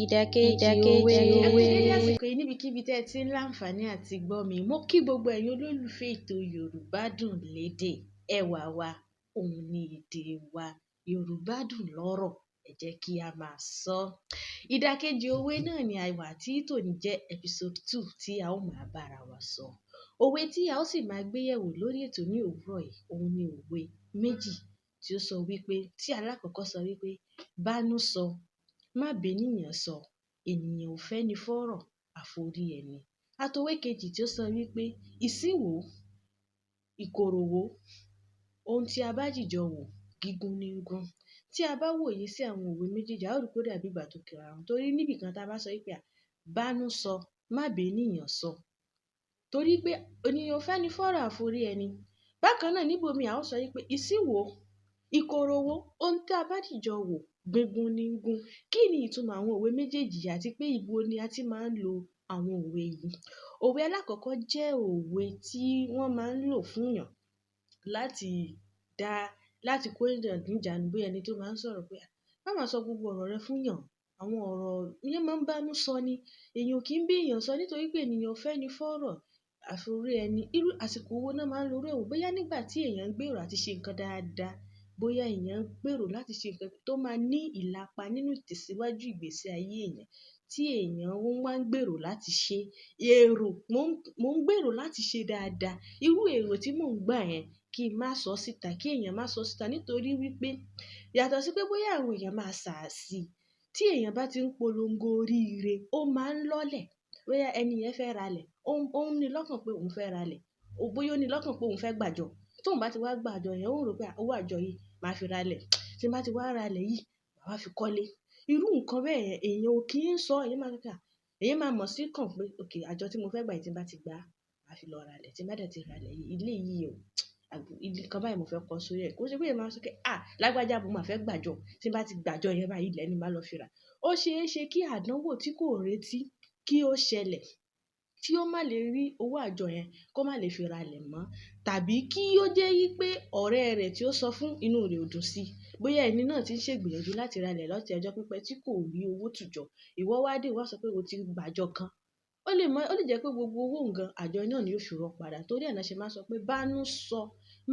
ìdàkejì òwe. Ẹ kú dédé àsìkò yìí níbikíbi tẹ́ ẹ ti ń láǹfààní àti gbọ́ mi. Mo kí gbogbo ẹ̀yin olólùfẹ́ ètò Yorùbá dùn lédè. Ẹwà wa, òun ni èdè wa. Yorùbá dùn lọ́rọ̀, ẹ jẹ́ kí a máa sọ. Ìdàkejì òwe náà ni àìwà tí tòní jẹ́ episode 2 tí a ó máa bára wa sọ. Òwe tí a ó sì máa gbé yẹ̀wò lórí ètò ní òwúrọ̀ yìí, òun ni òwe méjì tí ó sọ wípé, tí alákọ̀ọ́kọ́ sọ wípé, banu sọ, má beniyan sọ, ènìyàn ò fẹ́ ni fọ́rọ̀ àforí ẹni. Àtòwé kejì tí ó sọ wípé, ìsínwó, ìkoròwó, ohun tí a bá jìjọ wò, gígùn ní gún. Tí a bá wòye sí àwọn òwe méjèèjì, a ó rí pé ó dàbí ìgbà tó kíra wọn. Torí níbì kan tá a bá sọ wípé banu sọ, má beniyan sọ. Torí pé ènìyàn ò fẹ́ ni fọ́rọ̀ àforí ẹni. Bákan náà níbo mi a ó sọ wípé ìsínwó, ìkoròwó, ohun tí a bá jìjọ wò, gígùn ní gún. Kí ni ìtumọ̀ àwọn òwe méjèèjì àti pé ibo ni a ti máa ń lo àwọn òwe yìí? Òwe alákọ̀ọ́kọ́ jẹ́ òwe tí wọ́n máa ń lò fún yàn láti kó èèyàn níjàánu, bí ẹni tó máa ń sọ̀rọ̀ pé má máa sọ gbogbo ọ̀rọ̀ rẹ fún yàn. Àwọn ọ̀rọ̀ yẹn máa ń bánu sọ ni. Èèyàn kì í bí èèyàn sọ nítorí pé ènìyàn ò fẹ́ ni fọ́rọ̀ àforí ẹni. Irú àsìkò wo náà máa ń lo irú èwo? Bóyá nígbà tí èèyàn ń gbèrò àti ṣe nǹkan dáadáa, bóyá èèyàn ń gbèrò láti ṣe nǹkan tó máa ní ìlapa nínú ìtẹ̀síwájú ìgbésí ayé èèyàn, tí èèyàn wá ń gbèrò láti ṣe èrò, mò ń gbèrò láti ṣe dáadáa. Irú èrò tí mò ń gbà yẹn kí n má sọ síta, kí èèyàn má sọ síta nítorí wípé yàtọ̀ sí pé bóyá àwọn èèyàn máa sàásì, tí èèyàn bá ti ń polongo oríire, ó máa ń lọ́lẹ̀. Bóyá ẹni yẹn fẹ́ ralẹ̀, ó ń ní lọ́kàn pé òun fẹ́ ralẹ̀. Bóyá ó ní lọ́kàn pé òun fẹ́ gbàjọ. Tóun bá ti wá gbàjọ yẹn, ó rò pé owó àjọ yìí máa fi ralẹ̀. Tí n bá ti wá ralẹ̀ yìí, màá wá fi kọ́lé. Irú nǹkan bẹ́ẹ̀ yẹn èèyàn ò kí ń sọ, èèyàn máa mọ̀ sí kàn pé okay, àjọ tí mo fẹ́ gbà yìí tí n bá ti gbà, màá fi lọ ralẹ̀. Tí n bá dẹ̀ ti ralẹ̀ yìí, ilé yìí o, ilé kan báyìí mo fẹ́ kọ́ sórí ẹ̀. Kó ṣe pé èèyàn máa sọ pé lágbájá mo máa fẹ́ gbàjọ. Tí n bá ti gbàjọ yẹn báyìí, ilẹ̀ ni màá lọ fi rà. Ó ṣe é ṣe kí àdánwò tí kò retí kí ó ṣẹlẹ̀, tí ó má lè rí owó àjọ yẹn, kó má lè fi ralẹ̀ mọ́. Tàbí kí ó jẹ́ wípé ọ̀rẹ́ rẹ̀ tí ó sọ fún, inú rẹ̀ ò dùn sí. Bóyá ẹni náà ti ń ṣègbìyànjú láti ralẹ̀ láti ọjọ́ pípẹ́ tí kò rí owó tùjọ. Ìwọ wá dé, ìwọ sọ pé o ti gbàjọ kan. Ó lè jẹ́ pé gbogbo owó nǹkan àjọ náà ni yóò fi rọ padà. Torí ẹ̀ náà ṣe máa sọ pé banu sọ,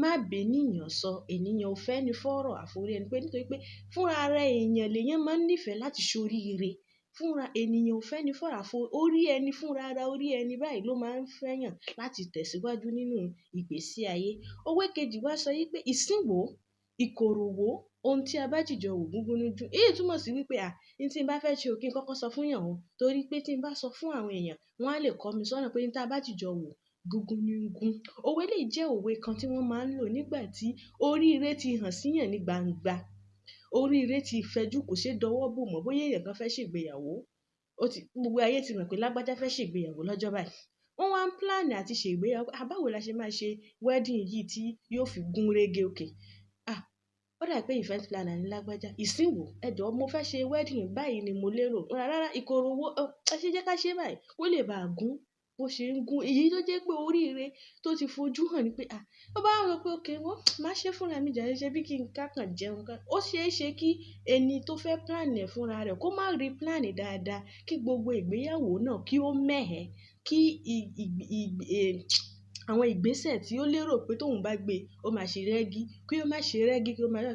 má beniyan sọ, ènìyàn ò fẹ́ ni fọ́rọ̀ àforí ẹni. Pé nítorí pé fúnra ara èèyàn lèèyàn máa ń nífẹ̀ẹ́ láti ṣoríire. Fúnra ènìyàn ò fẹ́ ni fọ́rọ̀ àforí ẹni. Fúnra ara orí ẹni báyìí ló máa ń fẹ́yàn láti tẹ̀síwájú nínú ìgbésí ayé. Òwe kejì wá sọ wípé ìsínwó, ìkoròwó, ohun tí a bá jìjọ wò, gígùn ní gún. Èyí túmọ̀ sí wípé ní tí n bá fẹ́ ṣe ò kí n kọ́kọ́ sọ fún yàn o. Torí pé tí n bá sọ fún àwọn èèyàn, wọ́n á lè kọ́ mi sọ́nà pé ní tí a bá jìjọ wò, gígùn ní gún. Òwe lè jẹ́ òwe kan tí wọ́n máa ń lò nígbà tí oríire ti hàn síyàn ní gbangba. Oríire ti fẹjú, kò ṣe dọwọ́ bò mọ́. Bóyá èèyàn kan fẹ́ ṣègbéyàwó, gbogbo ayé ti mọ̀ pé lágbájá fẹ́ ṣègbéyàwó lọ́jọ́ báyìí. Wọ́n wá ń plan àti ṣe ìgbéyàwó. Báwo la ṣe máa ṣe wedding yìí tí yóò fi gún régé òkè? Ó dà pé event planner ní lágbájá. Ìsínwó, ẹ jọ̀ọ́ mo fẹ́ ṣe wedding báyìí ni mo lérò. Rárá, ìkoròwó, ẹ ṣe jẹ́ ká ṣe báyìí kó lè bá gún bó ṣe ń gún. Èyí tó jẹ́ pé oríire tó ti fojú hàn ni pé ó bá rò pé okay, wọ́n máa ṣe fúnra mi jàre, ṣe bí kí n kákan jẹun ká. Ó ṣe é ṣe kí ẹni tó fẹ́ plan ẹ̀ fúnra rẹ̀ kó má rí plan dáadáa, kí gbogbo ìgbéyàwó náà kí ó mẹ́hẹ̀, kí àwọn ìgbésẹ̀ tí ó lérò pé tóun bá gbé, ó máa ṣe rẹ́gí, kí ó má ṣe rẹ́gí, kí ó máa rẹ́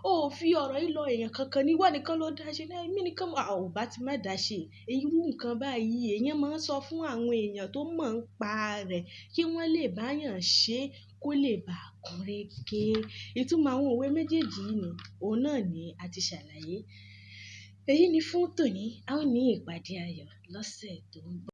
ó fi ọ̀rọ̀ yìí lọ èèyàn kankan ní ìwọ nìkan ló dá ṣe. Èmi nìkan ò bá ti má dá ṣe. Irú nǹkan báyìí èèyàn máa ń sọ fún àwọn èèyàn tó mọ̀ ń pa rẹ̀ kí wọ́n lè bá yàn ṣe kó lè bá gún régé. Ìtumọ̀ àwọn òwe méjèèjì yìí ni, òun náà ni a ti ṣàlàyé. Èyí ni fún tòní. A ó ní ìpàdé ayọ̀ lọ́sẹ̀ tó ń bọ̀.